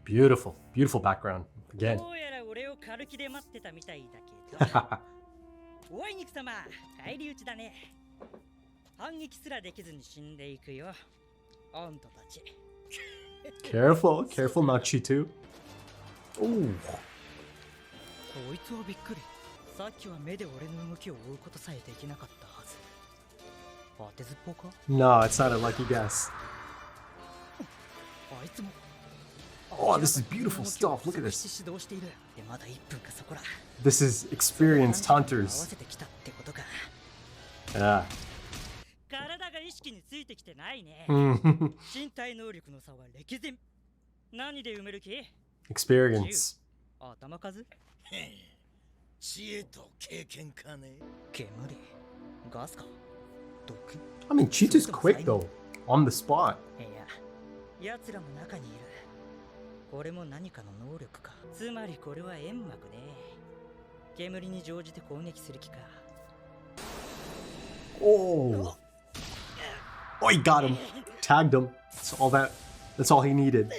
Beautiful, beautiful background. Again. どうやら俺を軽気で待ってたみたいだけど。おい肉様、返り討ちだね。反撃すらできずに死んでいくよ。あんたたち。Careful, careful, not she too. Ooh. こいつはびっくり。さっきは目で俺の動きを追うことさえできなかったはず。当てずっぽうか？ No, it's not a lucky guess. あいつも。Oh, this is beautiful stuff. Look at this. 指導している。まだ1分かそこら。 This is experienced 合わ hunters. せてきたってことか。 Yeah. 体が意識についてきてないね。 Mhm. 身体能力の差は歴然。何で埋める気？ Experience. 頭数？知恵と経験かね。煙？ガスか？毒？ I mean, Cheetah's quick though. On the spot. いや、奴らも中にいる。これも何かの能力か。つまりこれは煙幕ね。煙に乗じて攻撃する気か。 Oh. Oh, he got him. Tagged him. That's all he needed.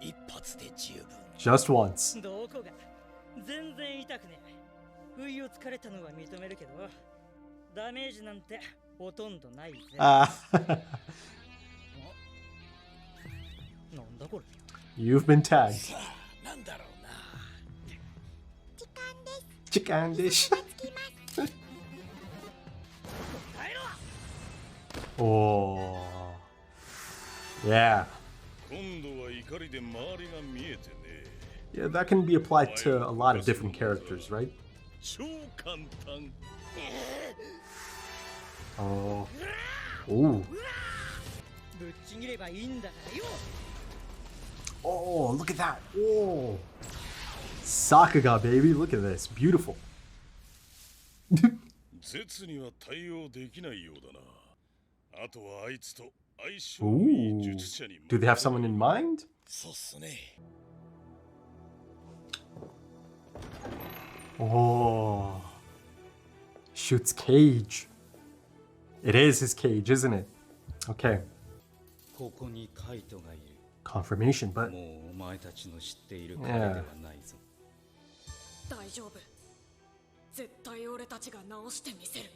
一発で十分。 Just once. どこが全然痛くねえ。不意をつかれたのは認めるけど、ダメージなんてほとんどないぜ。なんだこれ。 You've been tagged. なんだろうな。時間です。Oh. Yeah. 今度は怒りで周りが見えてね。 Yeah, that can be applied to a lot of different characters, right? 超簡単。 Oh. Ooh. ぶっちぎればいいんだからよ。 Oh, look at that. Oh. Sakuga, baby. Look at this. Beautiful. 絶には対応できないようだな。あとはあいつと相性のいい Ooh. 術者に。 Do they have someone in mind? そうっすね。 Oh. Shoots cage. It is his cage, isn't it? Okay. ここにカイトがいる。 Confirmation, but もうお前たちの知っている彼ではないぞ。大丈夫。絶対俺たちが直してみせる。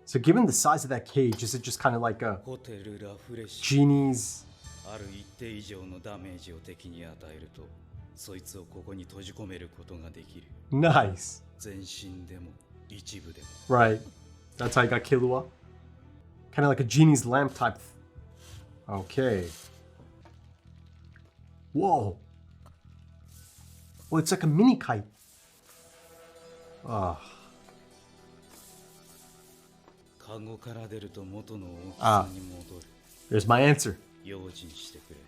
so given the size of that cage, is it just kind of like a ホテルラフレッシュ。 genie's? ある一定以上のダメージを敵に与えると、そいつをここに閉じ込めることができる。 Nice. 全身でも一部でも。 Right. That's how you got Killua. Kind of like a genie's lamp type. Okay. Whoa. Well, it's like a mini kite. Ah. カゴから出ると元の大きさに戻る。 There's my answer. 用心してくれ。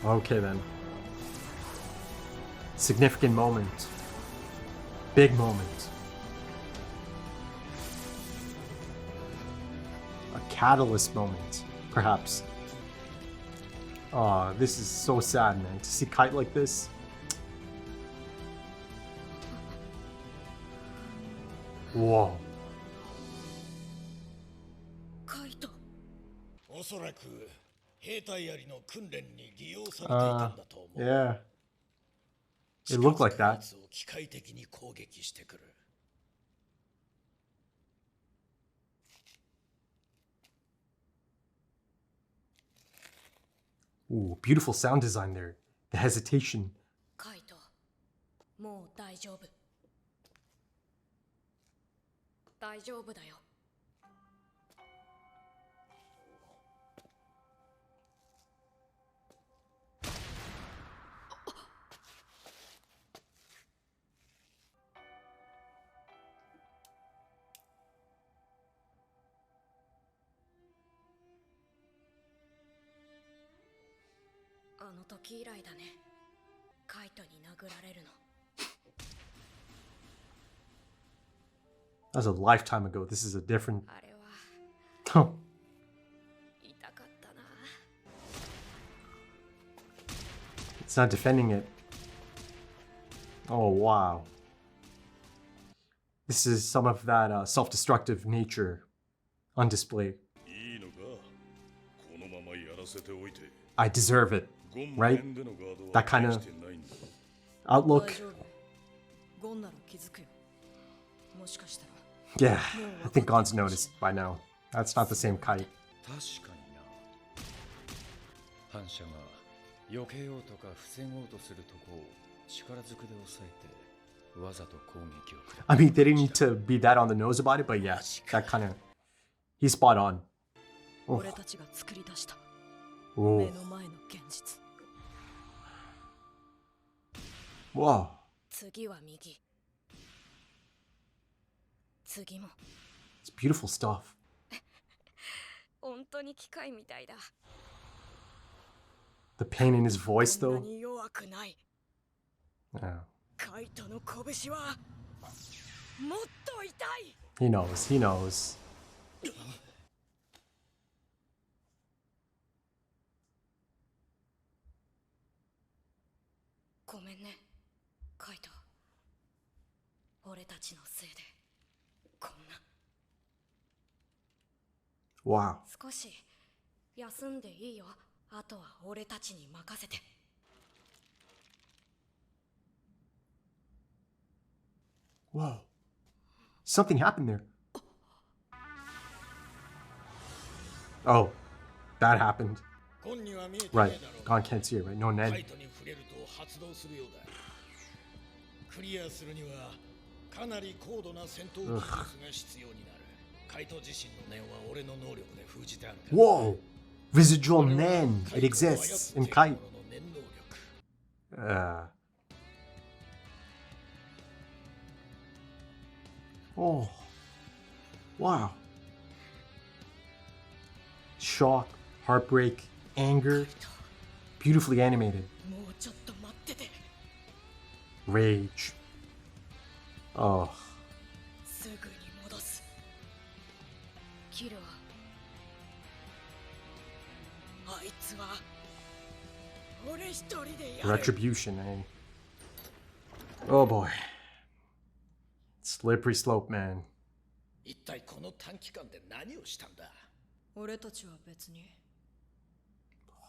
Okay then. Significant moment. Big moment. A catalyst moment, perhaps. Oh, this is so sad, man. To see Kite like this. Whoa. カイト。おそらく兵隊槍の訓練に利用されていたんだと思う。 Yeah. It looked like that. 近づくやつを機械的に攻撃してくる。 Ooh, beautiful sound design there. The hesitation. カイト。もう大丈夫。大丈夫だよ。あの時以来だね。カイトに殴られるの。 That was a lifetime ago. This is a different. あれは Oh, 痛かったな。 it's not defending it. Oh, wow. This is some of that self-destructive nature on display. I deserve it, right? That kind of 大 outlook. 丈夫ゴンなら気づくよもしかしたら Yeah, I think Gon's noticed by now. That's not the same kite. 確かにな。反射が避けようとか防ごうとするとこを力ずくで抑えてわざと攻撃を食ら I mean, they didn't need to be that on the nose about it, but yeah, that kind of... He's spot on. 俺たちが作り出した Whoa. 目の前の現実 Whoa. 次は右次も It's beautiful stuff. 本当に機械みたいだ The pain in his voice, こんな though. に弱くない Yeah. カイトの拳はもっと痛い He knows. He knows. ごめんねカイト俺たちのせいでこんな Wow. 少し休んでいいよあとは俺たちに任せて Whoa. Something happened there. Oh, that happened. ゴンには見えて Right. ないだろう Gon can't see it, right? No カ Ned. イトに触れると発動するようだクリアするにはかなり高度な戦闘技術が必要になるカイト自身の念は俺の能力で封じてあるから Whoa. Residual Nen. It exists in Kite. この念能力 Oh. Wow. Shock, heartbreak, anger. Beautifully animated. もうちょっと待ってて Rage. Oh. すぐに戻すキルはあいつは俺一人でやる Retribution, eh? Oh boy. Slippery slope, man. 一体この短期間で何をしたんだ俺たちは別に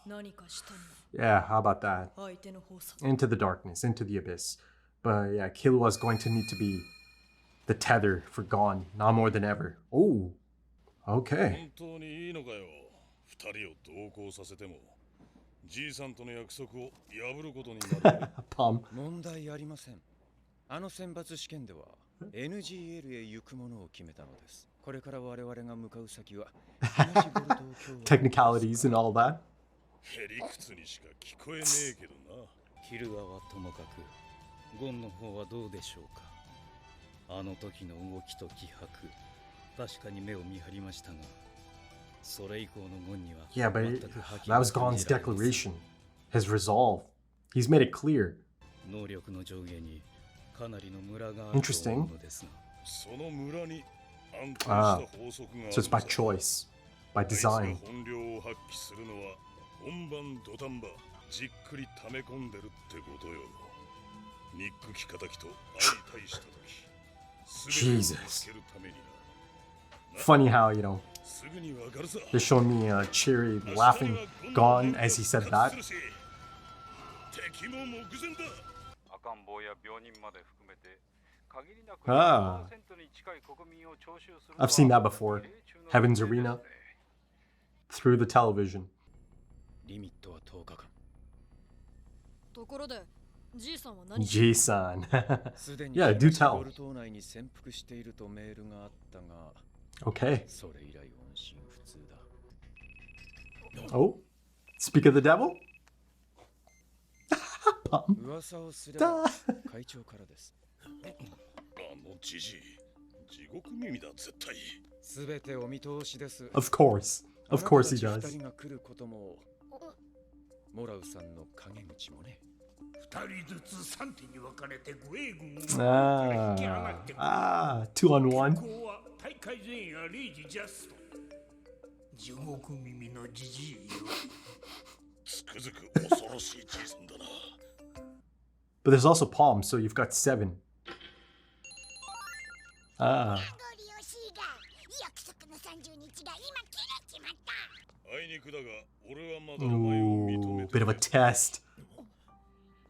何かしたの Yeah, how about that? 相手の方さ Into the darkness, into the abyss. But yeah, Killua's going to need to be the tether for Gon, now more than ever. Oh, okay. 本当にいいのかよ。二人を同行させても、じいさんとの約束を破ることになる。Palm. 問題ありません。あの選抜試験では NGL へ行くものを決めたのです。これから我々が向かう先は同じボルトを共和 Technicalities and all that. へりくつにしか聞こえねえけどな。キルアはともかくゴンの方はどうでしょうか。あの時の動きと気迫、確かに目を見張りましたが、それ以降のゴンには Yeah, but 全 it, く覇気 that が was 感 Gon's じられません。 declaration, his resolve. He's made it clear. 能力の上下にかなりのムラがあると思う Interesting. のですが、その村に安定 Ah, した法則がある so it's by のさ。 choice, by あいつ design. が本領を発揮するのは本番土壇場じっくり溜め込んでるってことよ。憎き仇と相対した時、全てを見つけるためにな。 Funny how, you know, すぐにわかるさ。 they're showing me cheery, laughing Gon as he said that. 敵も目前だ。赤ん坊や病人まで含めて限りなく Ah. 100%に近い国民を徴収する I've seen that before. Heaven's Arena. Through the television. リミットは10日間。ところでじいさんは何 G-san. すでに Yeah, do 東 tell. ボル島内に潜伏しているとメールがあったが、 Okay. それ以来音信不通だ。 Oh, speak of the devil? Pum. 噂をすれば会長からです。あのじじい、地獄耳だ絶対。すべてお見通しです。 Of course. Of course he あなたた does. ち二人が来ることも、モラウさんの陰口もね。二人ずつ三手に分かれてグエグを引き上がってくる 2 on 1. ここは大会前夜0時ジャスト地獄耳のじじいよつくづく恐ろしいじいさんだな。 But there's also Palm, so you've got 7. Ah. ご利用しが約束の30日が今切れちまった。あいにくだが俺はまだお前を認め Ooh, て bit of a test.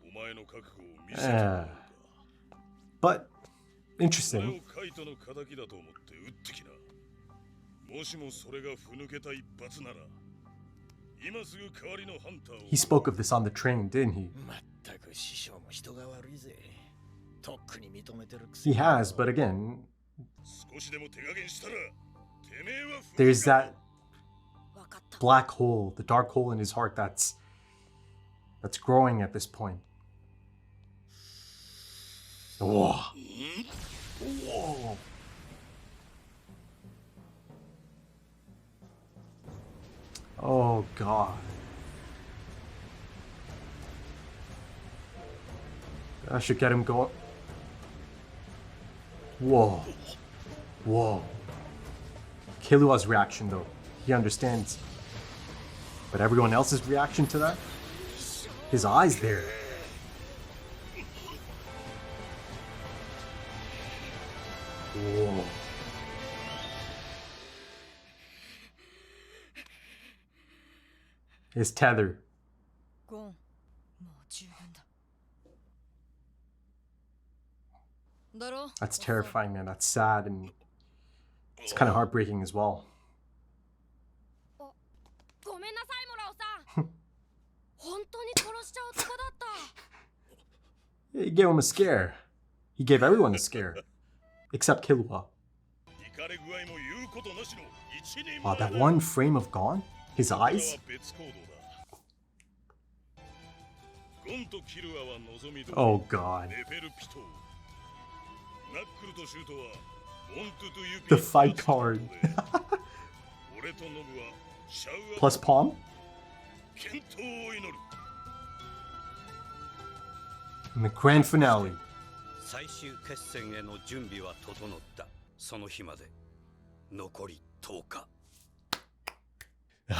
お前の覚悟を見せてもらう But 俺 interesting. をカイトの敵だと思って撃ってきな。もしもそれがふぬけた一発なら今すぐ代わりのハンターを He spoke of this on the train, didn't he? まったく師匠も人が悪いぜ。とっくに認めてるくせ He に。 has, but again, 少しでも手加減したらてめえは there's that わかった。 black hole, the dark hole in his heart that's growing at this point. Whoa. Whoa. Oh god. I should get him going. Whoa. Whoa. Killua's reaction though. He understands. But everyone else's reaction to that? His eyes there. Whoa. His tether. ゴン、もう十分だ。だろ That's terrifying, man. That's sad and it's kind of heartbreaking as well. ごめんなさい、モラオさん。本当に殺しちゃう男だった。 He gave him a scare. He gave everyone a scare. Except Killua. イカれ具合も言うことなしの一人 Wow, 前 that だ。 one frame of Gon? His これは eyes? 別行動だ。ゴンとキルアは望みど Oh god. レベルピトー。ナックルとシュートはオントゥトゥユピ The fight card. 俺とノブはシャウア Plus Palm? 健闘を祈る。 In the grand finale. 最終決戦への準備は整った。その日まで残り10日。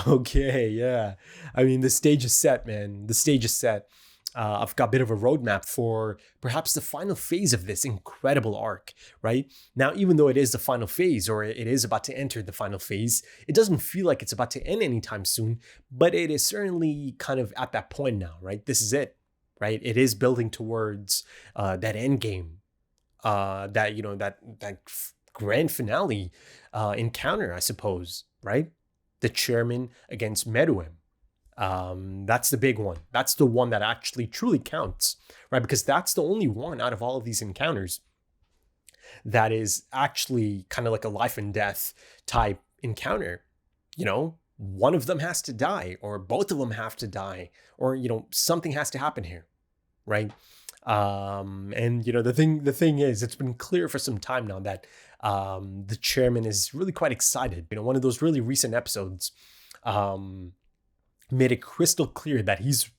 Okay, yeah. I mean, the stage is set, man. The stage is set. I've got a bit of a roadmap for perhaps the final phase of this incredible arc, right? Now, even though it is the final phase, or it is about to enter the final phase, it doesn't feel like it's about to end anytime soon, but it is certainly kind of at that point now, right? This is it, right? It is building towards that end game, that, you know, that grand finale encounter, I suppose, right? The chairman against Meruem. That's the big one. That's the one that actually truly counts, right? Because that's the only one out of all of these encounters that is actually kind of like a life and death type encounter. You know, one of them has to die, or both of them have to die, or, you know, something has to happen here, right? And, you know, the thing is, it's been clear for some time now that the chairman is really quite excited. You know, one of those really recent episodes made it crystal clear that he's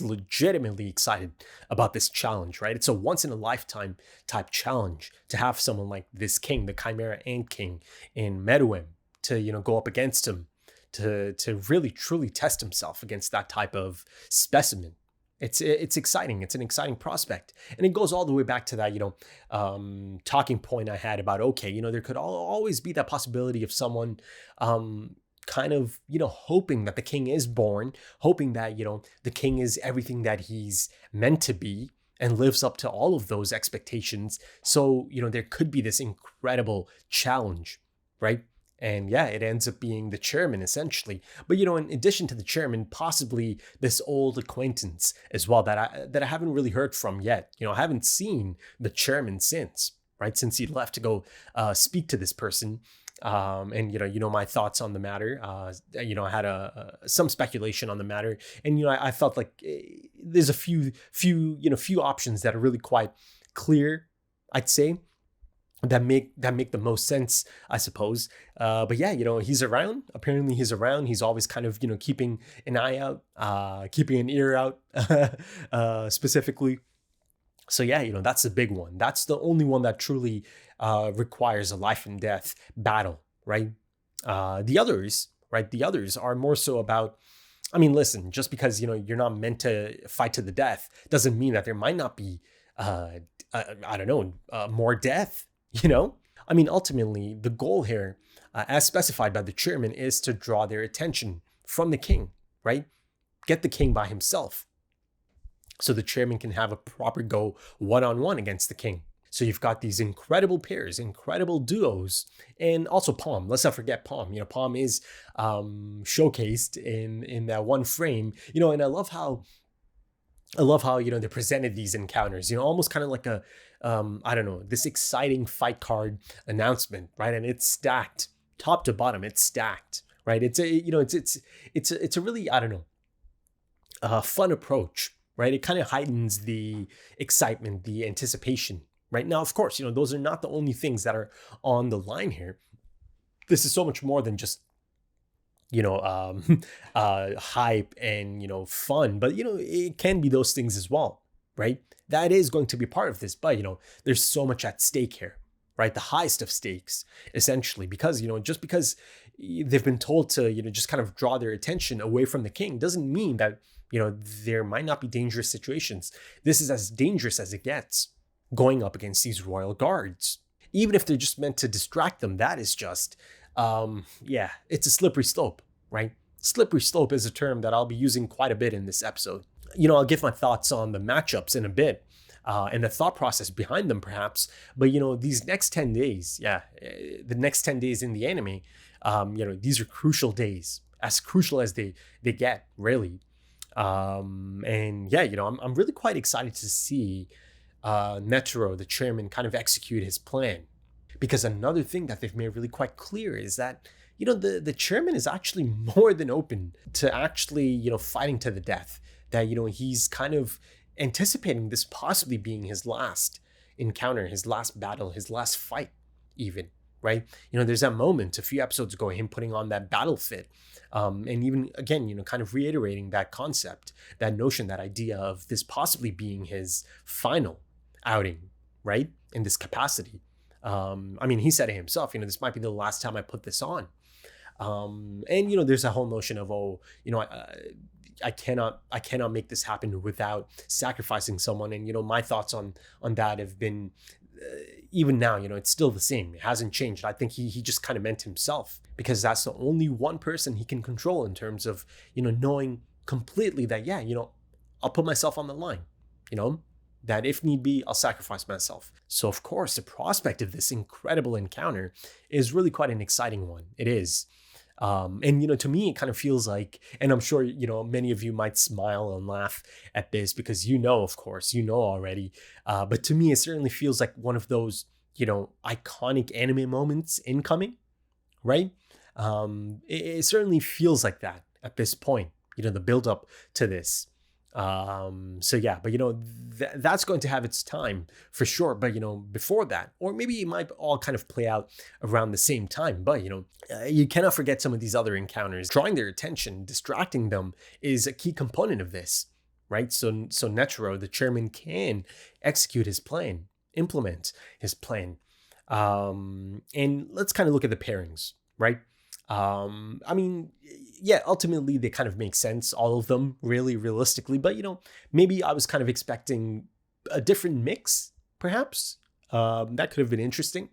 legitimately excited about this challenge, right? It's a once in a lifetime type challenge to have someone like this king, the Chimera Ant King in Meruem, to, you know, go up against him, to really truly test himself against that type of specimen. It's exciting. It's an exciting prospect. And it goes all the way back to that, you know, talking point I had about, okay, you know, there could always be that possibility of someone kind of, you know, hoping that the king is born, hoping that, you know, the king is everything that he's meant to be and lives up to all of those expectations. So, you know, there could be this incredible challenge, right? And yeah, it ends up being the chairman essentially. But, you know, in addition to the chairman, possibly this old acquaintance as well that I haven't really heard from yet. You know, I haven't seen the chairman since, right? Since he left to go speak to this person. And, you know, my thoughts on the matter, you know, I had some speculation on the matter, and, you know, I felt like there's a few options that are really quite clear, I'd say, that make the most sense, I suppose. But yeah, you know, he's around. Apparently he's around. He's always kind of, you know, keeping an eye out, keeping an ear out, specifically. So yeah, you know, that's the big one. That's the only one that truly requires a life and death battle, right? The others are more so about, I mean, listen, just because, you know, you're not meant to fight to the death doesn't mean that there might not be, I don't know, more death, you know? I mean, ultimately, the goal here, as specified by the chairman, is to draw their attention from the king, right? Get the king by himself, so the chairman can have a proper go one-on-one against the king. So you've got these incredible pairs, incredible duos, and also Palm. Let's not forget Palm. Palm is showcased in that one frame. And I love how they presented these encounters. Almost kind of like a I don't know, this exciting fight card announcement, right? And it's stacked top to bottom. It's stacked, right? It's a really, I don't know, fun approach, right? It kind of heightens the excitement, the anticipation. Right now, of course, those are not the only things that are on the line here. This is so much more than just, hype and, fun, but, it can be those things as well, right? That is going to be part of this, but, there's so much at stake here, right? The highest of stakes, essentially, because, just because they've been told to, just kind of draw their attention away from the king doesn't mean that, there might not be dangerous situations. This is as dangerous as it gets, going up against these royal guards. Even if they're just meant to distract them, that is just, it's a slippery slope, right? Slippery slope is a term that I'll be using quite a bit in this episode. I'll give my thoughts on the matchups in a bit, and the thought process behind them perhaps. But, these next 10 days, the next 10 days in the anime, these are crucial days, as crucial as they get, really. I'm really quite excited to see Netero, the chairman, kind of execute his plan. Because another thing that they've made really quite clear is that, the chairman is actually more than open to actually, fighting to the death. That, he's kind of anticipating this possibly being his last encounter, his last battle, his last fight even, right? There's that moment a few episodes ago, him putting on that battle fit. And even again, kind of reiterating that concept, that notion, that idea of this possibly being his final outing, right? In this capacity. He said it himself, this might be the last time I put this on. There's a whole notion of, I cannot make this happen without sacrificing someone. And, my thoughts on that have been, even now, it's still the same. It hasn't changed. I think he just kind of meant himself, because that's the only one person he can control in terms of, knowing completely that, I'll put myself on the line, that if need be, I'll sacrifice myself. So of course, the prospect of this incredible encounter is really quite an exciting one. It is. To me, it kind of feels like, and I'm sure, many of you might smile and laugh at this because of course, already. But to me, it certainly feels like one of those, iconic anime moments incoming, right? It certainly feels like that at this point, the build up to this. That's going to have its time for sure. But, before that, or maybe it might all kind of play out around the same time. But, you cannot forget some of these other encounters. Drawing their attention, distracting them is a key component of this, right? So Netero, the chairman, can execute his plan, implement his plan. And let's kind of look at the pairings, right? Ultimately they kind of make sense, all of them, really realistically, but maybe I was kind of expecting a different mix, perhaps. That could have been interesting,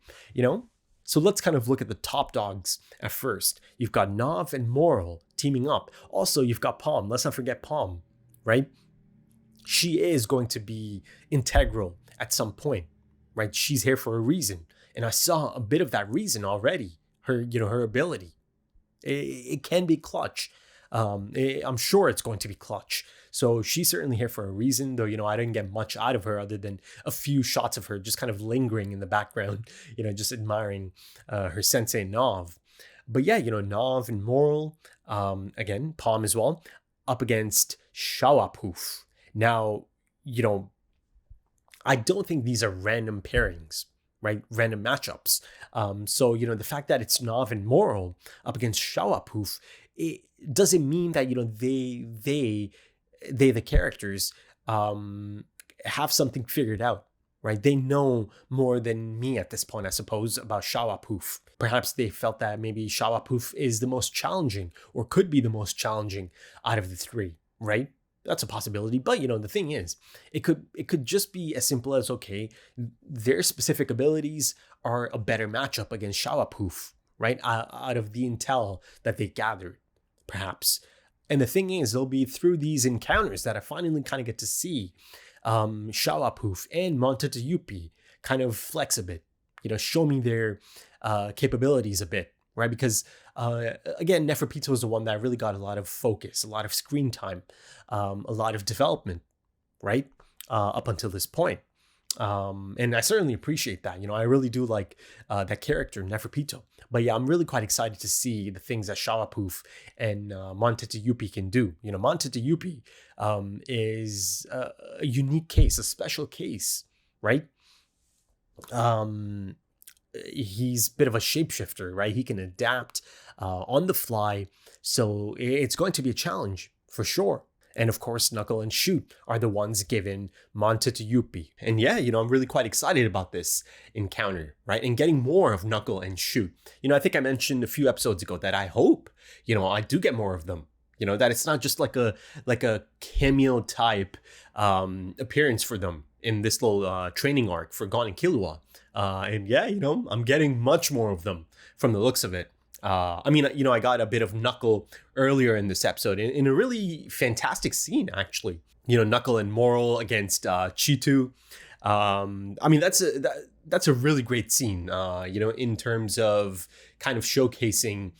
So let's kind of look at the top dogs at first. You've got Nav and Moral teaming up. Also, you've got Palm. Let's not forget Palm, right? She is going to be integral at some point, right? She's here for a reason. And I saw a bit of that reason already. Her ability. It can be clutch. I'm sure it's going to be clutch. So she's certainly here for a reason, though, I didn't get much out of her other than a few shots of her just kind of lingering in the background, just admiring her sensei Nav. But Nav and Moral, again, Palm as well, up against FILMBuFF. Now, I don't think these are random pairings, right? Random matchups. The fact that it's Nav and Moral up against FILMBuFF, it doesn't mean that, they the characters, have something figured out, right? They know more than me at this point, I suppose, about FILMBuFF. Perhaps they felt that maybe FILMBuFF is the most challenging, or could be the most challenging out of the three, right? That's a possibility. But the thing is, it could just be as simple as, okay, their specific abilities are a better matchup against FILMBuFF, right? Out of the intel that they gathered, perhaps. And the thing is, it'll be through these encounters that I finally kind of get to see FILMBuFF and Montezuma kind of flex a bit, show me their capabilities a bit, right? Because again, Neferpito is the one that really got a lot of focus, a lot of screen time, a lot of development, right? Up until this point. And I certainly appreciate that. I really do like that character, Neferpito. But yeah, I'm really quite excited to see the things that FILMBuFF and Montezuma can do. Montezuma is a unique case, a special case, right? He's a bit of a shapeshifter, right? He can adapt on the fly. So it's going to be a challenge for sure. And of course, Knuckle and Shoot are the ones given Montezuma. And yeah, I'm really quite excited about this encounter, right? And getting more of Knuckle and Shoot. I think I mentioned a few episodes ago that I hope, I do get more of them. That it's not just like a cameo type appearance for them in this little training arc for Gon and Killua. And yeah, I'm getting much more of them from the looks of it. I got a bit of Knuckle earlier in this episode in a really fantastic scene, actually. Knuckle and Moral against Cheetu. That's a really great scene, in terms of kind of showcasing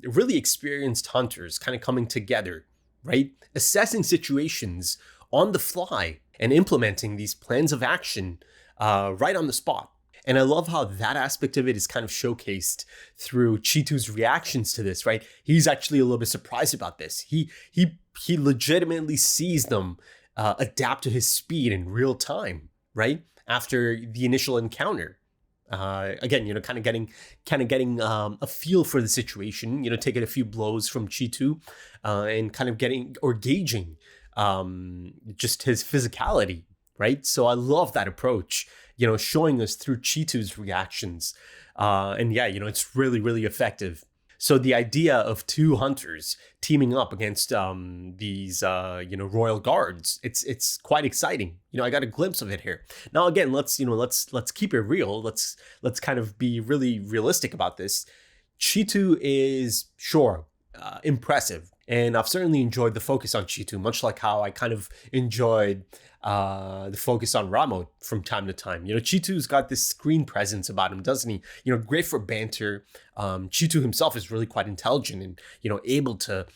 really experienced hunters kind of coming together, right? Assessing situations on the fly and implementing these plans of action right on the spot. And I love how that aspect of it is kind of showcased through Cheetu's reactions to this, right? He's actually a little bit surprised about this. He legitimately sees them adapt to his speed in real time, right? After the initial encounter. Again, kind of getting a feel for the situation, taking a few blows from Cheetu and kind of gauging just his physicality, right? So I love that approach, showing us through Cheetu's reactions. And yeah, it's really, really effective. So the idea of two hunters teaming up against these royal guards, it's quite exciting. I got a glimpse of it here. Now again, let's keep it real. Let's kind of be really realistic about this. Cheetu is sure impressive, and I've certainly enjoyed the focus on Cheetu, much like how I kind of enjoyed the focus on Ramo from time to time. Cheetu's got this screen presence about him, doesn't he? Great for banter. Cheetu himself is really quite intelligent and, able to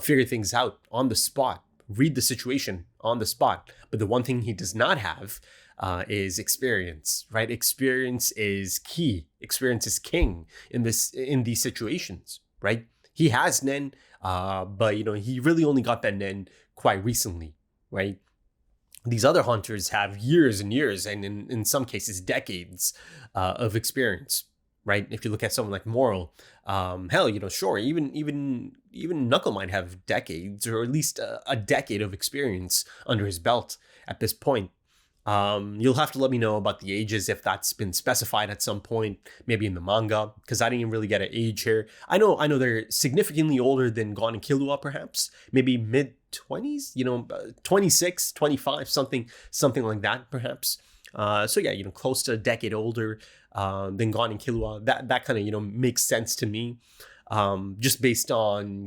figure things out on the spot, read the situation on the spot. But the one thing he does not have is experience, right? Experience is key. Experience is king in these situations, right? He has Nen, but, he really only got that Nen quite recently, right? These other hunters have years and years, and in some cases decades of experience, right? If you look at someone like Moral, hell, sure, even Knuckle might have decades, or at least a decade of experience under his belt at this point. You'll have to let me know about the ages if that's been specified at some point, maybe in the manga, because I didn't really get an age here. I know they're significantly older than Gon and Killua, perhaps, maybe mid-20s, 26, 25, something like that, perhaps. So yeah, close to a decade older than Gon and Killua. That kind of makes sense to me. Just based on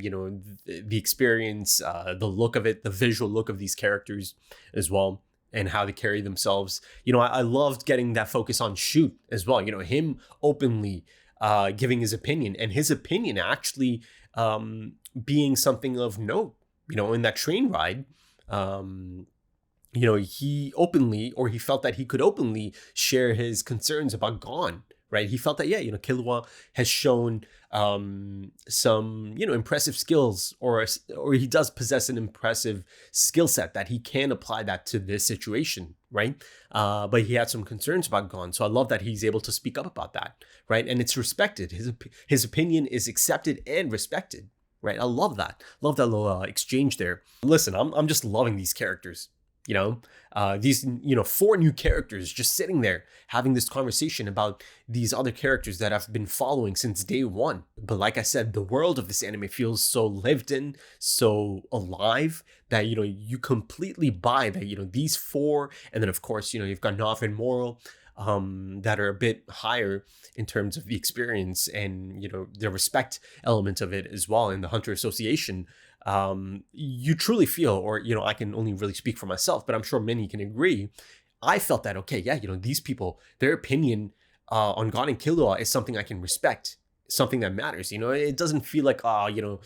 the experience, the look of it, the visual look of these characters as well, and how they carry themselves. I loved getting that focus on Shoot as well. Him openly giving his opinion, and his opinion actually being something of note. In that train ride, he openly, or he felt that he could openly share his concerns about Gon, right? He felt that, yeah, Killua has shown some, impressive skills, or he does possess an impressive skill set that he can apply that to this situation, right? But he had some concerns about Gon. So I love that he's able to speak up about that, right? And it's respected. His opinion is accepted and respected, right? I love that. Love that little exchange there. Listen, I'm just loving these characters. You know, these, you know, 4 new characters just sitting there having this conversation about these other characters that I've been following since day one. But like I said, the world of this anime feels so lived in, so alive that, you know, you completely buy that, you know, these 4, and then of course, you know, you've got Nav and Moral, that are a bit higher in terms of the experience and, you know, the respect element of it as well in the Hunter Association. You truly feel, or, you know, I can only really speak for myself, but I'm sure many can agree. I felt that, okay, yeah, you know, these people, their opinion on God and Killua is something I can respect, something that matters. You know, it doesn't feel like, oh, you know,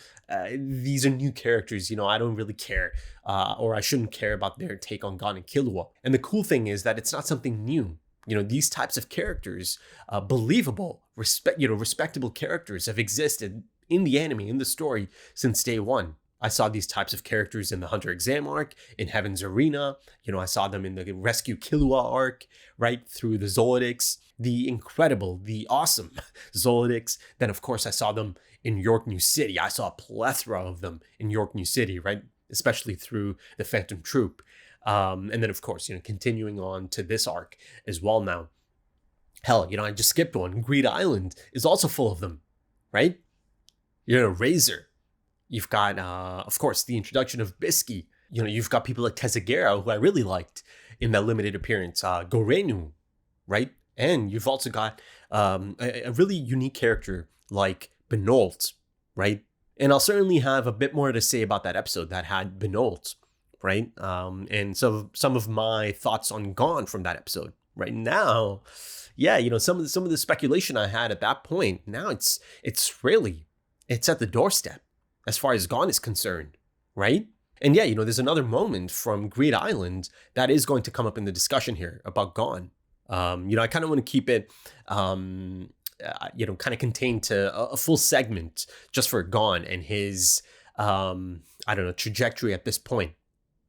these are new characters, you know, I don't really care, or I shouldn't care about their take on God and Killua. And the cool thing is that it's not something new. You know, these types of characters, believable, respectable characters have existed in the anime, in the story since day one. I saw these types of characters in the Hunter exam arc, in Heaven's Arena. You know, I saw them in the Rescue Killua arc, right through the Zoldycks, the incredible, the awesome Zoldycks. Then, of course, I saw them in York New City. I saw a plethora of them in York New City, right? Especially through the Phantom Troop. And then, of course, you know, continuing on to this arc as well now. Hell, you know, I just skipped one. Greed Island is also full of them, right? You know, Razor. You've got, of course, the introduction of Bisky. You know, you've got people like Tezagera, who I really liked in that limited appearance. Gorenu, right? And you've also got a really unique character like Benolt, right? And I'll certainly have a bit more to say about that episode that had Benolt, right? And so some of my thoughts on Gon from that episode. Right now, yeah, you know, some of the speculation I had at that point, now it's at the doorstep as far as Gon is concerned, right? And yeah, you know, there's another moment from Greed Island that is going to come up in the discussion here about Gon. You know, I kind of want to keep it, you know, kind of contained to a full segment just for Gon and his, I don't know, trajectory at this point,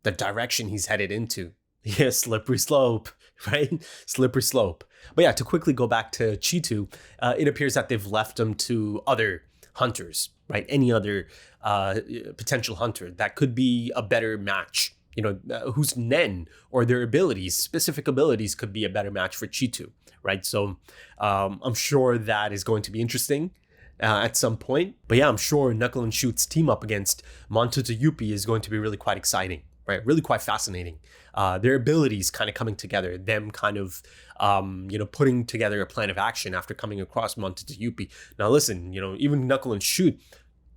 the direction he's headed into. Yeah, slippery slope, right? Slippery slope. But yeah, to quickly go back to Chitu, it appears that they've left him to other hunters, right? Any other potential hunter that could be a better match, you know, whose Nen or their abilities, specific abilities, could be a better match for Chitu, right? So I'm sure that is going to be interesting at some point. But yeah, I'm sure Knuckle and Shoot's team up against Montuta Yuppie is going to be really quite exciting, right? Really quite fascinating. Their abilities kind of coming together, them kind of, you know, putting together a plan of action after coming across Montuta Yuppie. Now, listen, you know, even Knuckle and Shoot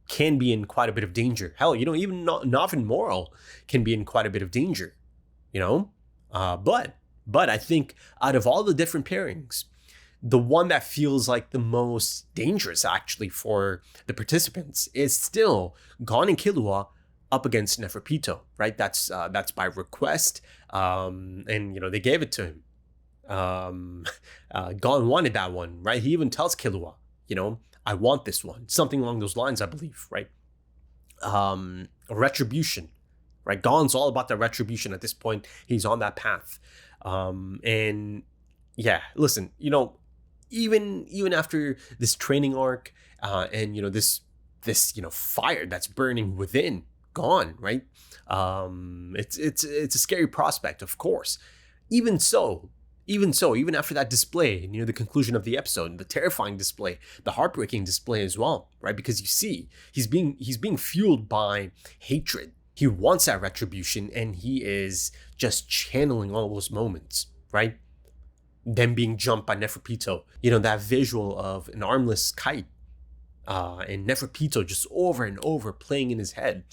can be in quite a bit of danger. Hell, you know, even Nav and Moral can be in quite a bit of danger, you know? But I think out of all the different pairings, the one that feels like the most dangerous actually for the participants is still Gon and Killua up against Neferpito, right? That's by request, and you know, they gave it to him. Gon wanted that one, right? He even tells Killua, you know, I want this one, something along those lines, I believe, right? Retribution, right? Gon's all about the retribution at this point. He's on that path, and yeah, listen, you know, even after this training arc, and you know, this you know, fire that's burning within Gon, right? It's a scary prospect, of course. Even so, even after that display near the conclusion of the episode, the terrifying display, the heartbreaking display as well, right? Because you see, he's being fueled by hatred. He wants that retribution, and he is just channeling all those moments, right? Them being jumped by Neferpito, you know, that visual of an armless kite, and Neferpito just over and over playing in his head.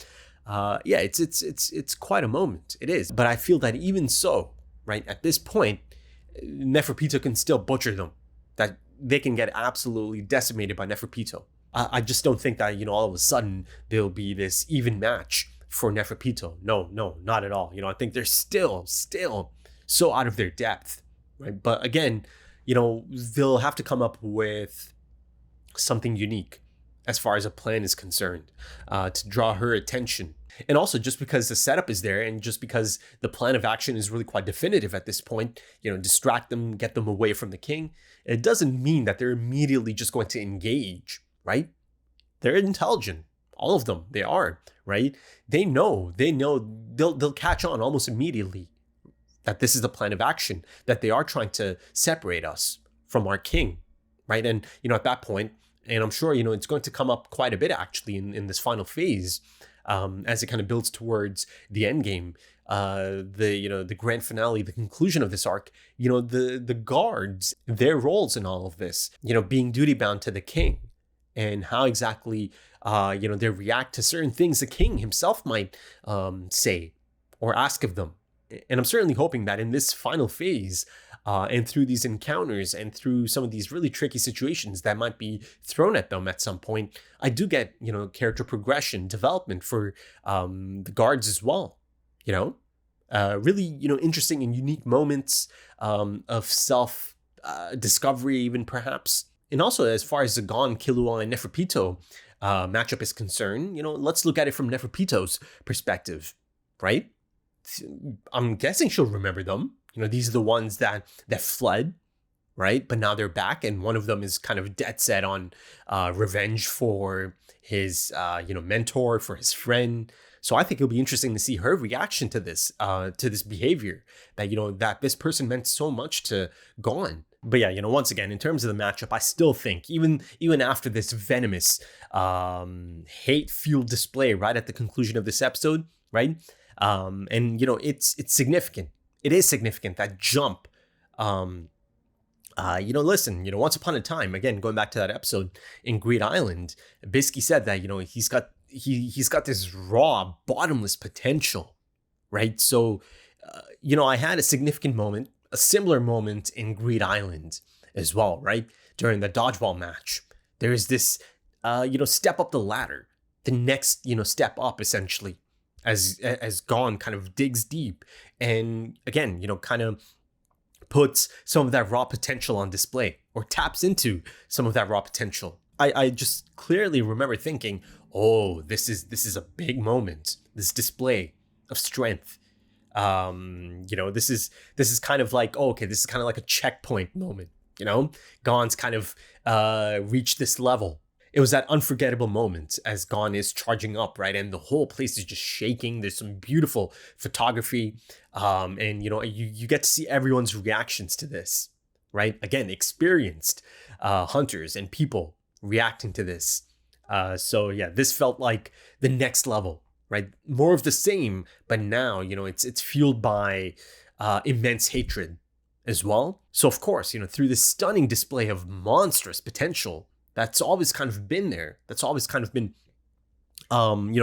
Yeah, it's quite a moment. It is, but I feel that even so, right, at this point, Neferpito can still butcher them. That they can get absolutely decimated by Neferpito. I just don't think that, you know, all of a sudden there'll be this even match for Neferpito. No, not at all. You know, I think they're still so out of their depth, right? But again, you know, they'll have to come up with something unique as far as a plan is concerned, to draw her attention. And also, just because the setup is there and just because the plan of action is really quite definitive at this point, you know, distract them, get them away from the king, it doesn't mean that they're immediately just going to engage, right? They're intelligent. All of them, they are, right? They know they'll catch on almost immediately that this is the plan of action, that they are trying to separate us from our king, right? And, at that point, and I'm sure, it's going to come up quite a bit actually in this final phase, as it kind of builds towards the end game, the grand finale, the conclusion of this arc, the guards, their roles in all of this, being duty bound to the king, and how exactly, they react to certain things the king himself might say or ask of them. And I'm certainly hoping that in this final phase, and through these encounters and through some of these really tricky situations that might be thrown at them at some point, I do get, character progression, development for the guards as well. Really, interesting and unique moments of self discovery, even perhaps. And also, as far as the Gon, Killua, and Neferpito matchup is concerned, let's look at it from Neferpito's perspective, right? I'm guessing she'll remember them. These are the ones that fled, right? But now they're back, and one of them is kind of dead set on revenge for his, mentor, for his friend. So I think it'll be interesting to see her reaction to this behavior that, that this person meant so much to Gon. But yeah, once again, in terms of the matchup, I still think even after this venomous, hate-fueled display right at the conclusion of this episode, right? And it's significant. It is significant, that jump. Listen, once upon a time, again, going back to that episode in Greed Island, Bisky said that, he's got this raw, bottomless potential, right? So, I had a significant moment, a similar moment in Greed Island as well, right? During the dodgeball match, there is this, step up the ladder, the next, step up essentially, as Gon kind of digs deep and again, kind of puts some of that raw potential on display, or taps into some of that raw potential. I just clearly remember thinking, oh, this is a big moment, this display of strength. This is kind of like, oh, okay, this is kind of like a checkpoint moment. Gon's kind of reached this level. It was that unforgettable moment as Gon is charging up, right? And the whole place is just shaking. There's some beautiful photography. And, you get to see everyone's reactions to this, right? Again, experienced hunters and people reacting to this. So yeah, this felt like the next level, right? More of the same, but now, it's fueled by immense hatred as well. So of course, through this stunning display of monstrous potential, that's always kind of been there. That's always kind of been,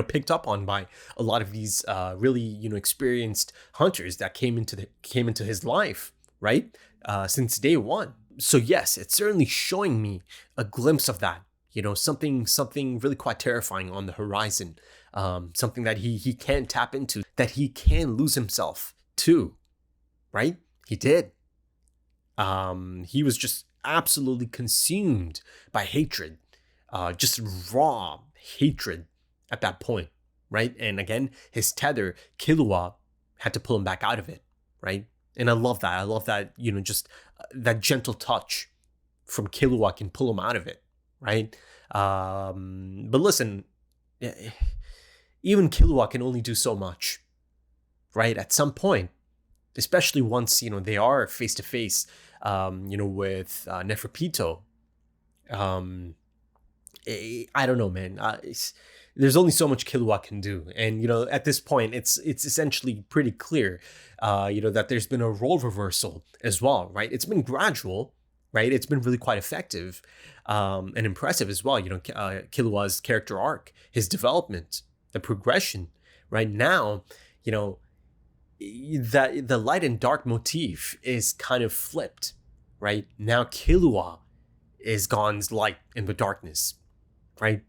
picked up on by a lot of these really, experienced hunters that came into his life, right? Since day one. So yes, it's certainly showing me a glimpse of that. Something really quite terrifying on the horizon. Something that he can tap into, that he can lose himself to, right? He did. He was just absolutely consumed by hatred, just raw hatred at that point, right? And again, his tether, Killua, had to pull him back out of it, right? And I love that, just that gentle touch from Killua can pull him out of it, right? But listen, even Killua can only do so much, right? At some point, especially once, they are face to face, with Neferpito. I don't know, man. There's only so much Killua can do. And, at this point, it's essentially pretty clear, that there's been a role reversal as well, right? It's been gradual, right? It's been really quite effective and impressive as well. Killua's character arc, his development, the progression, right? Now, that the light and dark motif is kind of flipped, right? Now Killua is Gon's light in the darkness, right?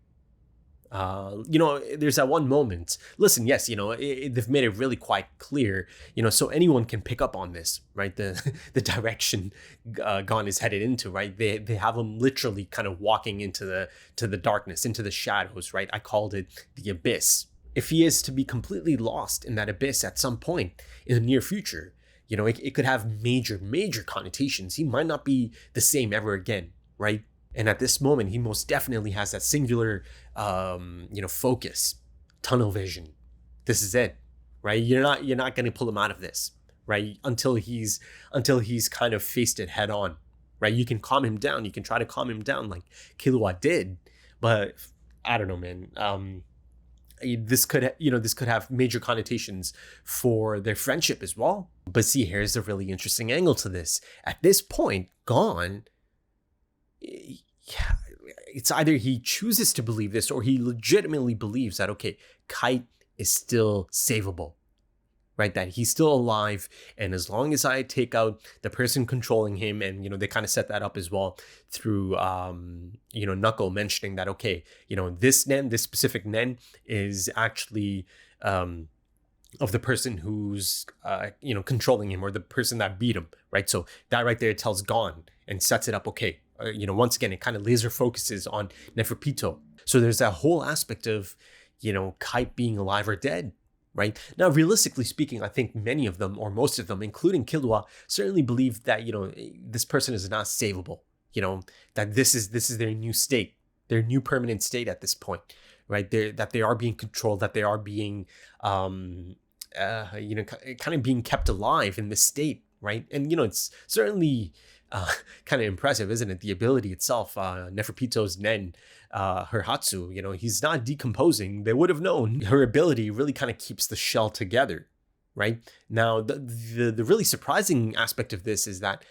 There's that one moment. Listen, yes, they've made it really quite clear, so anyone can pick up on this, right? The direction Gon is headed into, right? They have him literally kind of walking into the darkness, into the shadows, right? I called it the abyss. If he is to be completely lost in that abyss at some point in the near future, it could have major connotations. He might not be the same ever again, right? And at this moment, he most definitely has that singular, focus, tunnel vision. This is it, right? You're not going to pull him out of this, right? Until he's kind of faced it head on, right? You can calm him down. You can try to calm him down like Killua did, but I don't know, man. This could have major connotations for their friendship as well. But see, here's a really interesting angle to this. At this point, Gon, yeah, it's either he chooses to believe this or he legitimately believes that, okay, Kite is still savable, right? That he's still alive, and as long as I take out the person controlling him, and they kind of set that up as well through Knuckle mentioning that, okay, this specific Nen is actually of the person who's controlling him, or the person that beat him, right? So that right there tells Gon and sets it up, okay. Once again, it kind of laser focuses on Neferpito. So there's that whole aspect of Kite being alive or dead. Right? Now, realistically speaking, I think many of them, or most of them, including Killua, certainly believe that, this person is not savable, that this is their new state, their new permanent state at this point, right? That they are being controlled, that they are being, kind of being kept alive in this state, right? And, it's certainly kind of impressive, isn't it? The ability itself, Neferpito's Nen, her Hatsu, he's not decomposing. They would have known. Her ability really kind of keeps the shell together, right? Now, the really surprising aspect of this is that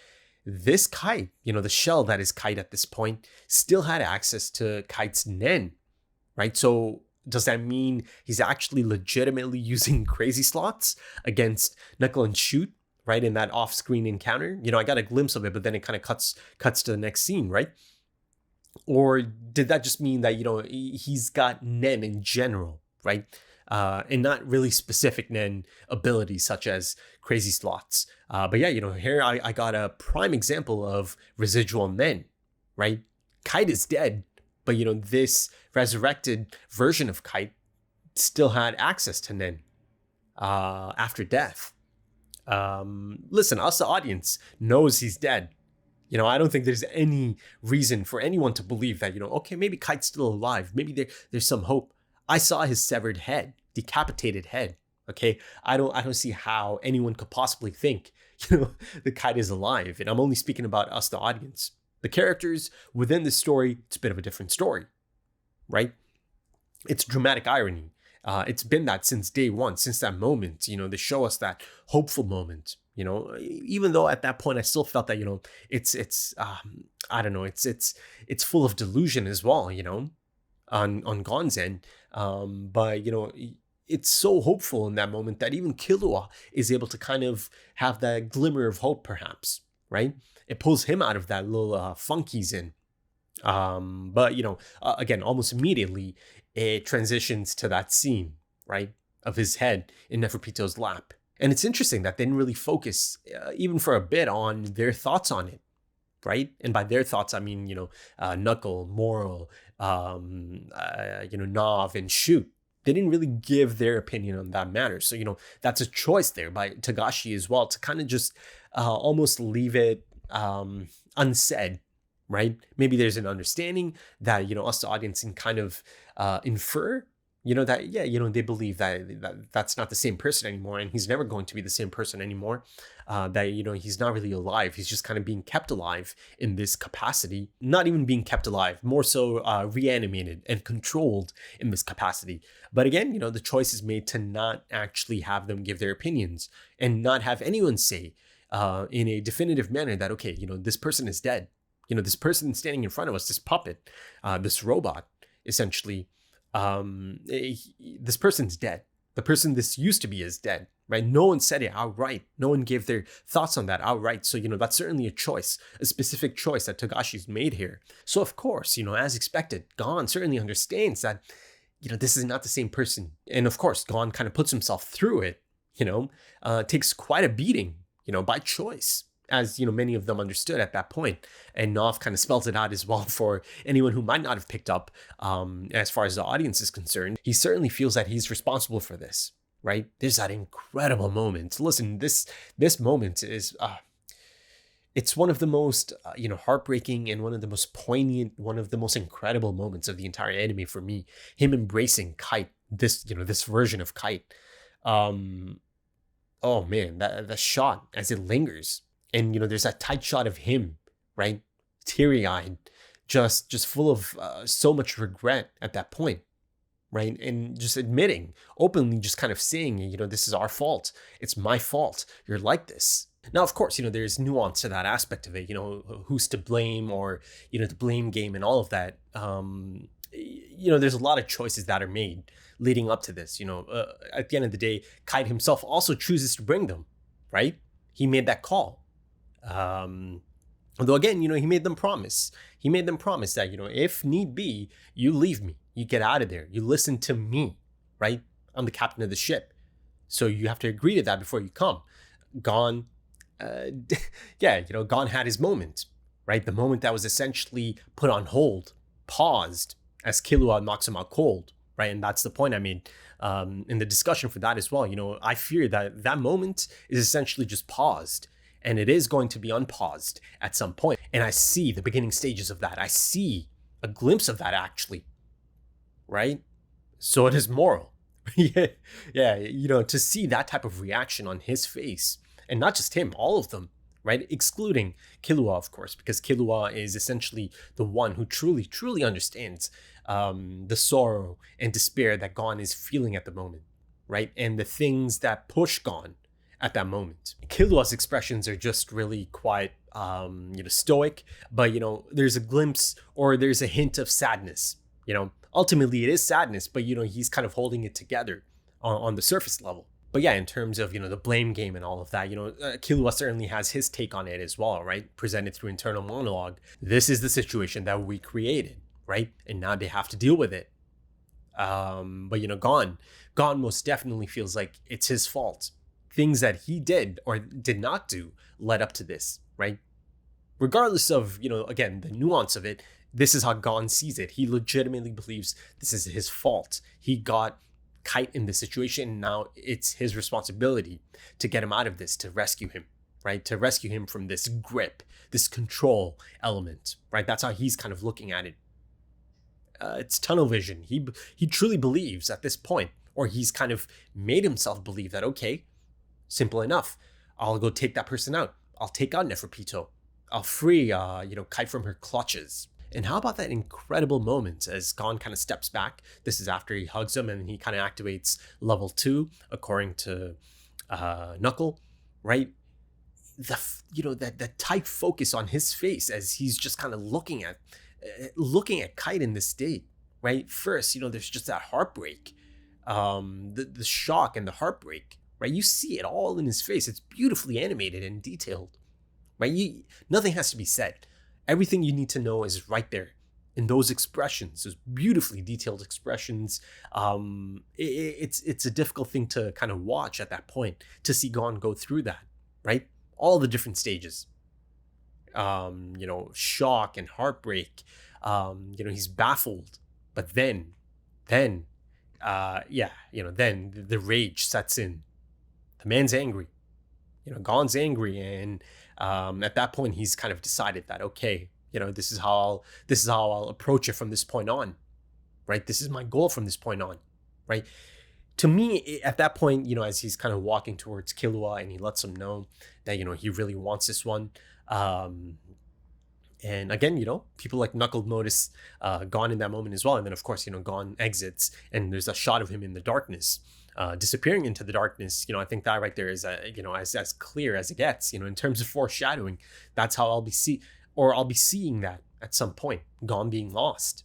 this Kite, the shell that is Kite at this point, still had access to Kite's Nen, right? So does that mean he's actually legitimately using crazy slots against Knuckle and Shoot? Right, in that off-screen encounter, I got a glimpse of it, but then it kind of cuts to the next scene, right? Or did that just mean that he's got Nen in general, right? And not really specific Nen abilities such as crazy slots. But yeah, here I got a prime example of residual Nen, right? Kite is dead, but this resurrected version of Kite still had access to Nen after death. Listen, us, the audience, knows he's dead. I don't think there's any reason for anyone to believe that, okay, maybe Kite's still alive. Maybe there's some hope. I saw his severed head, decapitated head. Okay. I don't see how anyone could possibly think, the Kite is alive. And I'm only speaking about us, the audience. The characters within the story, it's a bit of a different story, right? It's dramatic irony. It's been that since day one, since that moment, they show us that hopeful moment, even though at that point I still felt that, it's I don't know, it's full of delusion as well, on Gon's end. But, it's so hopeful in that moment that even Killua is able to kind of have that glimmer of hope, perhaps, right? It pulls him out of that little funk he's in. But, again, almost immediately, it transitions to that scene, right, of his head in Neferpito's lap. And it's interesting that they didn't really focus, even for a bit, on their thoughts on it, right? And by their thoughts, I mean, Knuckle, Moral, Nav, and Shoot. They didn't really give their opinion on that matter. So, that's a choice there by Togashi as well, to kind of just almost leave it unsaid. Right? Maybe there's an understanding that, us, the audience, can kind of infer, that, yeah, they believe that that's not the same person anymore, and he's never going to be the same person anymore, that, he's not really alive. He's just kind of being kept alive in this capacity, not even being kept alive, more so reanimated and controlled in this capacity. But again, the choice is made to not actually have them give their opinions and not have anyone say in a definitive manner that, okay, this person is dead. This person standing in front of us, this puppet, this robot, essentially, this person's dead. The person this used to be is dead, right? No one said it outright. No one gave their thoughts on that outright. So, that's certainly a choice, a specific choice that Togashi's made here. So, of course, as expected, Gon certainly understands that, this is not the same person. And of course, Gon kind of puts himself through it, takes quite a beating, by choice, as many of them understood at that point. And Nov kind of spells it out as well for anyone who might not have picked up, as far as the audience is concerned. He certainly feels that he's responsible for this, right? There's that incredible moment. Listen, this moment is it's one of the most heartbreaking and one of the most poignant, one of the most incredible moments of the entire anime for me. Him embracing Kite, this version of Kite. oh man, that shot as it lingers, and there's that tight shot of him, right, teary-eyed, just full of so much regret at that point, right, and just admitting openly, just kind of saying, this is our fault, it's my fault, you're like this. Now, of course, there's nuance to that aspect of it, who's to blame, or the blame game and all of that. There's a lot of choices that are made leading up to this. At the end of the day, Kite himself also chooses to bring them, right? He made that call. Although again, he made them promise. He made them promise that, if need be, you leave me, you get out of there, you listen to me, right? I'm the captain of the ship, so you have to agree to that before you come. Gon, Gon had his moment, right? The moment that was essentially put on hold, paused, as Killua knocks him out cold, right? And that's the point I made in the discussion for that as well. I fear that that moment is essentially just paused, and it is going to be unpaused at some point. And I see the beginning stages of that. I see a glimpse of that, actually, right? So it is Moro. To see that type of reaction on his face, and not just him, all of them, right? Excluding Killua, of course, because Killua is essentially the one who truly, truly understands the sorrow and despair that Gon is feeling at the moment, right? And the things that push Gon at that moment. Killua's expressions are just really quite, stoic, but, there's a glimpse, or there's a hint of sadness, Ultimately, it is sadness, but, he's kind of holding it together on the surface level. But yeah, in terms of, the blame game and all of that, Killua certainly has his take on it as well, right? Presented through internal monologue. This is the situation that we created, right? And now they have to deal with it. But, Gon most definitely feels like it's his fault. Things that he did or did not do led up to this, right? Regardless of, again, the nuance of it, this is how Gon sees it. He legitimately believes this is his fault. He got Kite in this situation, and now it's his responsibility to get him out of this, to rescue him, right? To rescue him from this grip, this control element, right? That's how he's kind of looking at it. It's tunnel vision. He truly believes at this point, or he's kind of made himself believe that, okay, simple enough, I'll go take that person out. I'll take out Neferpito. I'll free, Kite from her clutches. And how about that incredible moment as Gon kind of steps back? This is after he hugs him and he kind of activates level 2, according to Knuckle, right? That tight focus on his face as he's just kind of looking at Kite in this state, right? First, there's just that heartbreak, the shock and the heartbreak, right? You see it all in his face. It's beautifully animated and detailed, right? Nothing has to be said. Everything you need to know is right there in those expressions, those beautifully detailed expressions. It's a difficult thing to kind of watch at that point, to see Gon go through that, right? All the different stages, shock and heartbreak. He's baffled, but then the rage sets in. The man's angry. Gon's angry, and at that point he's kind of decided that, okay, this is how I'll approach it from this point on, right? This is my goal from this point on, right? To me, at that point, as he's kind of walking towards Killua and he lets him know that, he really wants this one. And again, people like Knuckle notice Gon in that moment as well. And then, of course, Gon exits and there's a shot of him in the darkness, disappearing into the darkness. I think that right there is, as clear as it gets, in terms of foreshadowing. That's how I'll be seeing that at some point, Gon being lost.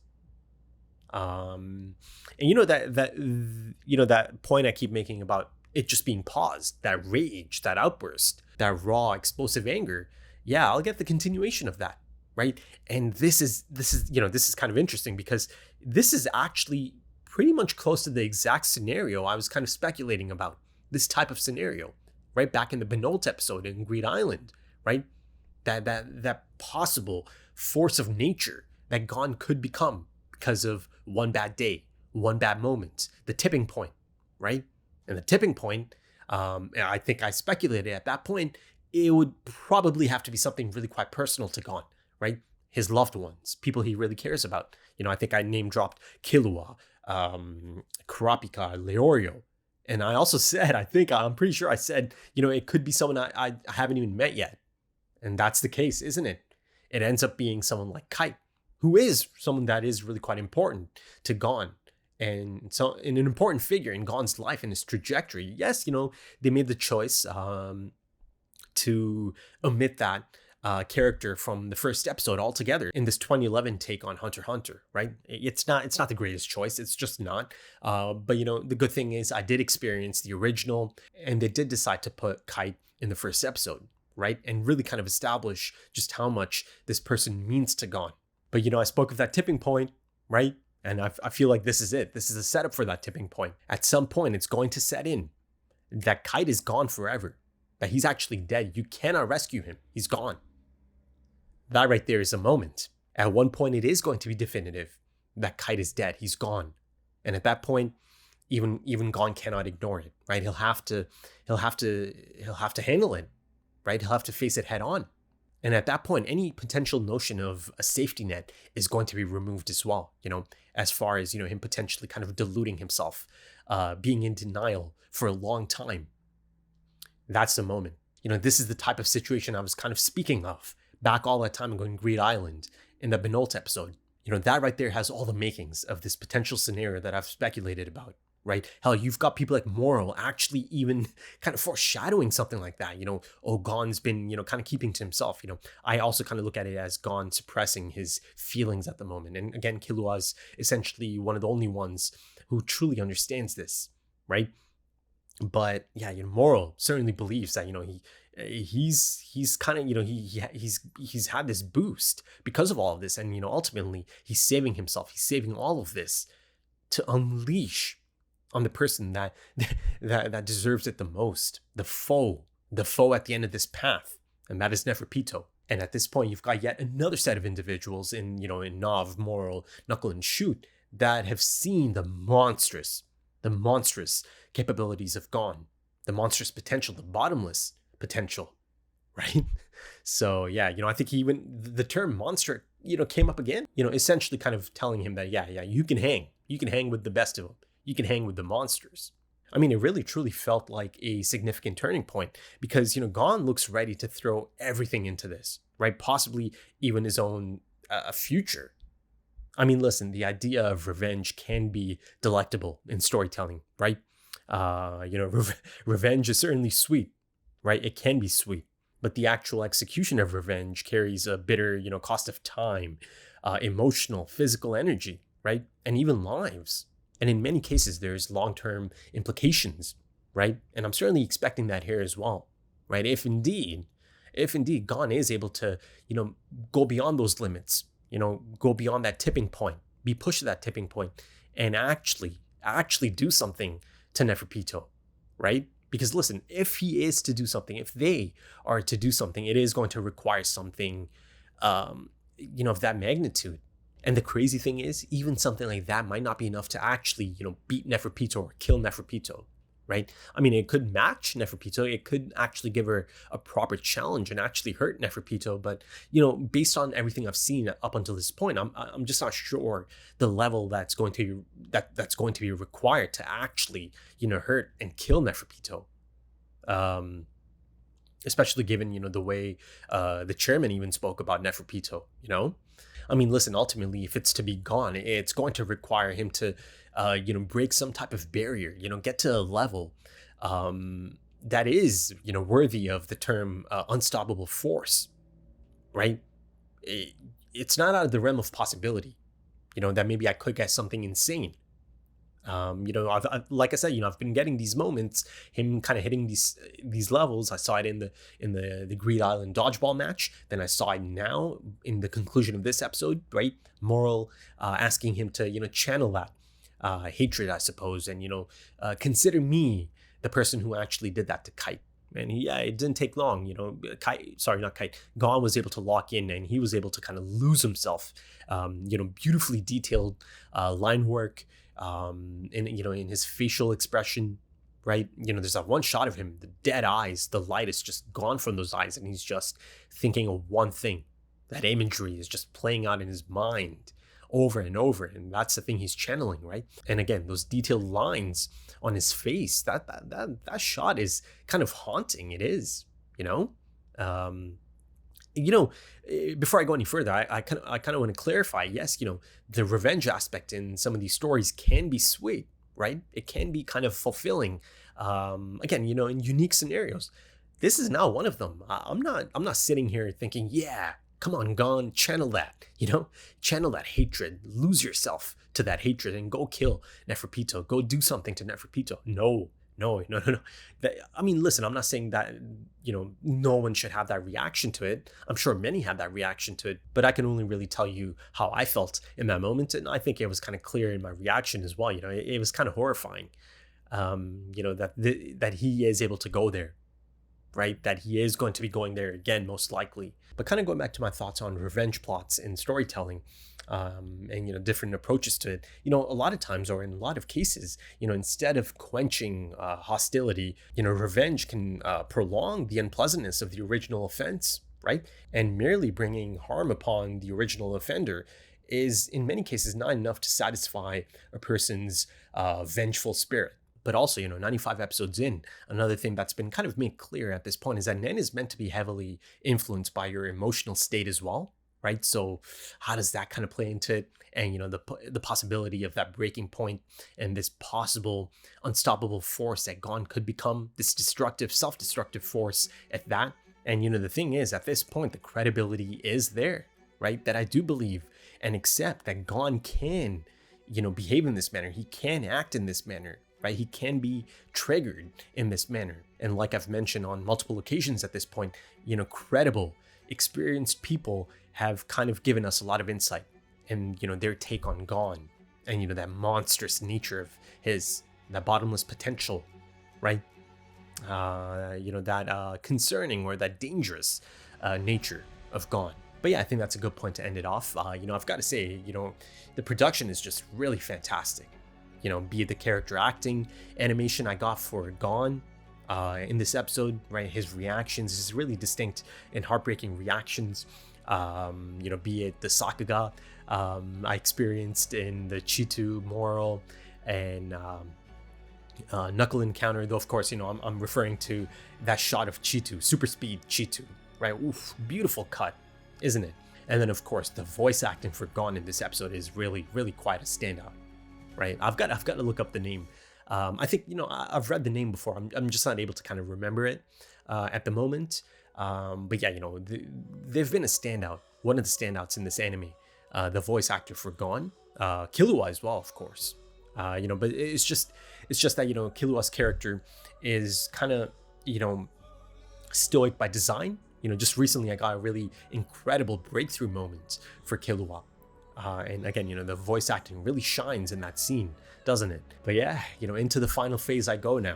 And that point I keep making about it just being paused, that rage, that outburst, that raw, explosive anger. Yeah, I'll get the continuation of that, right? And this is kind of interesting because this is actually pretty much close to the exact scenario I was kind of speculating about. This type of scenario, right? Back in the Benolt episode in Greed Island, right? That possible force of nature that Gon could become because of one bad day, one bad moment, the tipping point, right? And the tipping point, I think I speculated at that point, it would probably have to be something really quite personal to Gon, right? His loved ones, people he really cares about. I think I name dropped Killua, Kurapika, Leorio, And I also said, I'm pretty sure I said, it could be someone I haven't even met yet. And that's the case, isn't it? It ends up being someone like Kite, who is someone that is really quite important to Gon. And so, an important figure in Gon's life and his trajectory. Yes, they made the choice to omit that character from the first episode altogether in this 2011 take on Hunter x Hunter, right? It's not the greatest choice. It's just not. But the good thing is I did experience the original, and they did decide to put Kite in the first episode, right? And really kind of establish just how much this person means to Gon. But I spoke of that tipping point, right? And I feel like this is it. This is a setup for that tipping point. At some point, it's going to set in that Kite is gone forever, that he's actually dead. You cannot rescue him. He's gone. That right there is a moment. At one point, it is going to be definitive that Kite is dead. He's gone. And at that point, even Gon cannot ignore it, right? He'll have to handle it, right? He'll have to face it head on. And at that point, any potential notion of a safety net is going to be removed as well, as far as, him potentially kind of deluding himself, being in denial for a long time. That's the moment. This is the type of situation I was kind of speaking of back all that time ago in Greed Island in the Benolt episode. That right there has all the makings of this potential scenario that I've speculated about, right? Hell, you've got people like Moral actually even kind of foreshadowing something like that. Gon's been, kind of keeping to himself. I also kind of look at it as Gon suppressing his feelings at the moment. And again, Killua's essentially one of the only ones who truly understands this, right? But yeah, Moral certainly believes that, he's kind of, he's had this boost because of all of this. And, ultimately he's saving himself. He's saving all of this to unleash on the person that deserves it the most, the foe at the end of this path, and that is Neferpito. And at this point, you've got yet another set of individuals in Nav, Moral, Knuckle, and Shoot that have seen the monstrous capabilities of Gon, the monstrous potential, the bottomless potential, right? So yeah, I think even the term monster, came up again, essentially kind of telling him that, yeah, you can hang with the best of them. You can hang with the monsters. I mean, it really truly felt like a significant turning point because, Gon looks ready to throw everything into this, right? Possibly even his own future. I mean, listen, the idea of revenge can be delectable in storytelling, right? Revenge is certainly sweet, right? It can be sweet, but the actual execution of revenge carries a bitter, cost of time, emotional, physical energy, right? And even lives. And in many cases, there's long-term implications, right? And I'm certainly expecting that here as well, right? If indeed Gon is able to, go beyond those limits, go beyond that tipping point, be pushed to that tipping point, and actually do something to Neferpito, right? Because listen, if he is to do something, if they are to do something, it is going to require something, of that magnitude. And the crazy thing is, even something like that might not be enough to actually, beat Neferpito or kill Neferpito, right? I mean, it could match Neferpito. It could actually give her a proper challenge and actually hurt Neferpito. But, based on everything I've seen up until this point, I'm just not sure the level that's going to be required to actually, hurt and kill Neferpito. Especially given, the way the chairman even spoke about Neferpito, I mean, listen, ultimately, if it's to be Gon, it's going to require him to, break some type of barrier, get to a level that is, worthy of the term unstoppable force, right? It's not out of the realm of possibility, that maybe I could get something insane. Like I said, I've been getting these moments, him kind of hitting these levels. I saw it in the Greed Island dodgeball match. Then I saw it now in the conclusion of this episode, right? Moral asking him to, channel that hatred, I suppose, and, consider me the person who actually did that to Kite. And it didn't take long, Gon was able to lock in and he was able to kind of lose himself, beautifully detailed line work, in his facial expression, right? There's that one shot of him, the dead eyes, the light is just gone from those eyes and he's just thinking of one thing. That imagery is just playing out in his mind over and over, and that's the thing he's channeling, right? And again, those detailed lines on his face, that shot is kind of haunting. It is, before I go any further, I kind of want to clarify. Yes, the revenge aspect in some of these stories can be sweet, right? It can be kind of fulfilling. Again, in unique scenarios. This is not one of them. I'm not sitting here thinking, yeah, come on, Gon, channel that, channel that hatred, lose yourself to that hatred and go kill Neferpito, go do something to Neferpito. No. Listen, I'm not saying that, no one should have that reaction to it. I'm sure many had that reaction to it, but I can only really tell you how I felt in that moment. And I think it was kind of clear in my reaction as well. It was kind of horrifying, that he is able to go there, right? That he is going to be going there again, most likely. But kind of going back to my thoughts on revenge plots in storytelling, and different approaches to it. A lot of times, or in a lot of cases, instead of quenching hostility, revenge can prolong the unpleasantness of the original offense, right? And merely bringing harm upon the original offender is, in many cases, not enough to satisfy a person's vengeful spirit. But also, 95 episodes in, another thing that's been kind of made clear at this point is that Nen is meant to be heavily influenced by your emotional state as well, right? So how does that kind of play into it? And, the possibility of that breaking point and this possible unstoppable force that Gon could become, this destructive, self-destructive force at that. And, the thing is, at this point, the credibility is there, right? That I do believe and accept that Gon can, behave in this manner. He can act in this manner. Right? He can be triggered in this manner. And like I've mentioned on multiple occasions at this point, credible, experienced people have kind of given us a lot of insight and, their take on Gon and, that monstrous nature of his, that bottomless potential, right? That concerning or that dangerous nature of Gon. But yeah, I think that's a good point to end it off. I've got to say, the production is just really fantastic. Be it the character acting, animation I got for Gon in this episode, right? His reactions, his really distinct and heartbreaking reactions. Be it the Sakuga I experienced in the Chitu Moral and Knuckle encounter, though of course, I'm referring to that shot of Chitu, super speed Chitu, right? Oof, beautiful cut, isn't it? And then of course, the voice acting for Gon in this episode is really, really quite a standout. Right, I've got to look up the name. I think I've read the name before. I'm just not able to kind of remember it at the moment. But yeah, they've been a standout. One of the standouts in this anime. The voice actor for Gon, Killua as well, of course. But it's just that Killua's character is kind of stoic by design. Just recently I got a really incredible breakthrough moment for Killua. And again, the voice acting really shines in that scene, doesn't it? But yeah, into the final phase I go now,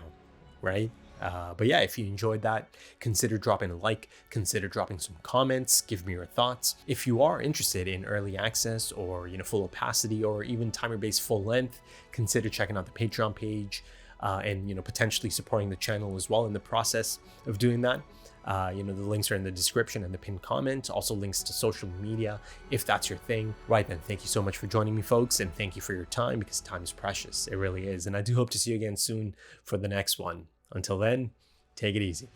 right? But yeah, if you enjoyed that, consider dropping a like, consider dropping some comments, give me your thoughts. If you are interested in early access or, full opacity or even timer-based full length, consider checking out the Patreon page and, potentially supporting the channel as well in the process of doing that. The links are in the description and the pinned comment, also links to social media if that's your thing. Right then, thank you so much for joining me, folks, and thank you for your time, because time is precious. It really is. And I do hope to see you again soon for the next one. Until then, take it easy.